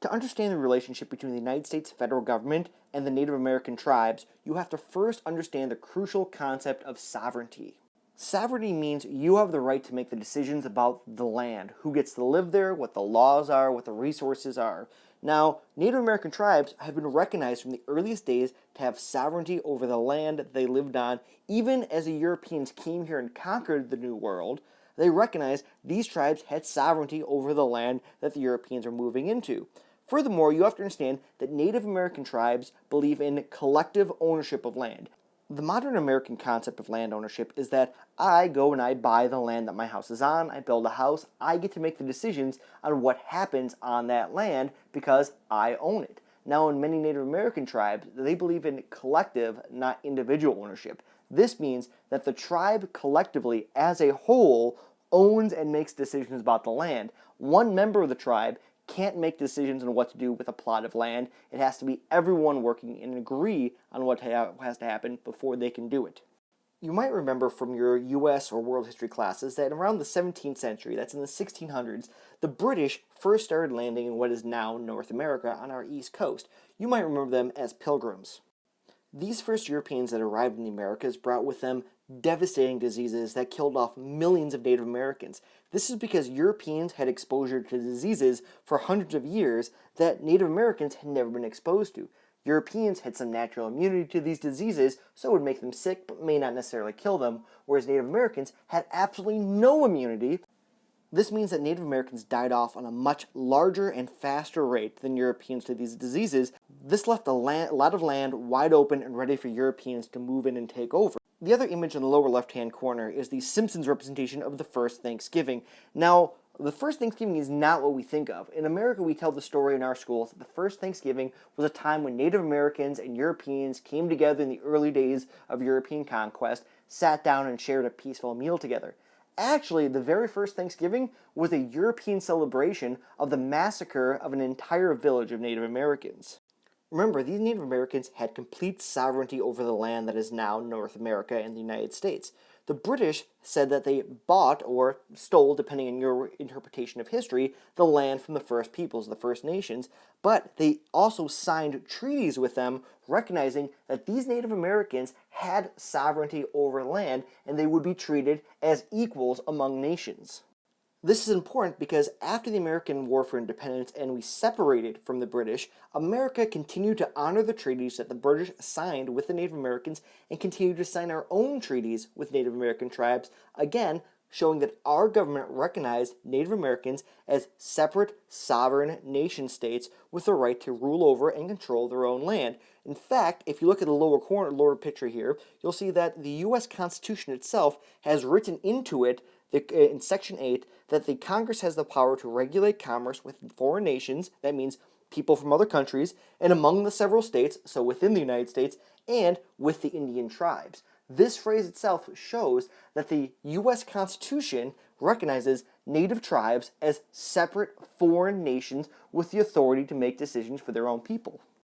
To understand the relationship between the United States federal government and the Native American tribes, you have to first understand the crucial concept of sovereignty. Sovereignty means you have the right to make the decisions about the land, who gets to live there, what the laws are, what the resources are. Now, Native American tribes have been recognized from the earliest days to have sovereignty over the land they lived on. Even as the Europeans came here and conquered the New World, they recognized these tribes had sovereignty over the land that the Europeans were moving into. Furthermore, you have to understand that Native American tribes believe in collective ownership of land. The modern American concept of land ownership is that I go and I buy the land that my house is on, I build a house, I get to make the decisions on what happens on that land because I own it. Now, in many Native American tribes, they believe in collective, not individual ownership. This means that the tribe collectively, as a whole, owns and makes decisions about the land. One member of the tribe can't make decisions on what to do with a plot of land. It has to be everyone working and agree on what has to happen before they can do it. You might remember from your US or world history classes that around the 17th century, that's in the 1600s, the British first started landing in what is now North America on our east coast. You might remember them as pilgrims. These first Europeans that arrived in the Americas brought with them devastating diseases that killed off millions of Native Americans. This is because Europeans had exposure to diseases for hundreds of years that Native Americans had never been exposed to. Europeans had some natural immunity to these diseases, so it would make them sick but may not necessarily kill them, whereas Native Americans had absolutely no immunity. This means that Native Americans died off on a much larger and faster rate than Europeans to these diseases. This left a lot of land wide open and ready for Europeans to move in and take over. The other image in the lower left-hand corner is the Simpsons representation of the first Thanksgiving. Now, the first Thanksgiving is not what we think of. In America, we tell the story in our schools that the first Thanksgiving was a time when Native Americans and Europeans came together in the early days of European conquest, sat down and shared a peaceful meal together. Actually, the very first Thanksgiving was a European celebration of the massacre of an entire village of Native Americans. Remember, these Native Americans had complete sovereignty over the land that is now North America and the United States. The British said that they bought or stole, depending on your interpretation of history, the land from the First Peoples, the First Nations, but they also signed treaties with them recognizing that these Native Americans had sovereignty over land and they would be treated as equals among nations. This is important because after the American War for Independence and we separated from the British, America continued to honor the treaties that the British signed with the Native Americans and continued to sign our own treaties with Native American tribes, again, showing that our government recognized Native Americans as separate, sovereign nation-states with the right to rule over and control their own land. In fact, if you look at the lower picture here, you'll see that the U.S. Constitution itself has written into it in Section 8, that the Congress has the power to regulate commerce with foreign nations, that means people from other countries, and among the several states, so within the United States, and with the Indian tribes. This phrase itself shows that the U.S. Constitution recognizes native tribes as separate foreign nations with the authority to make decisions for their own people.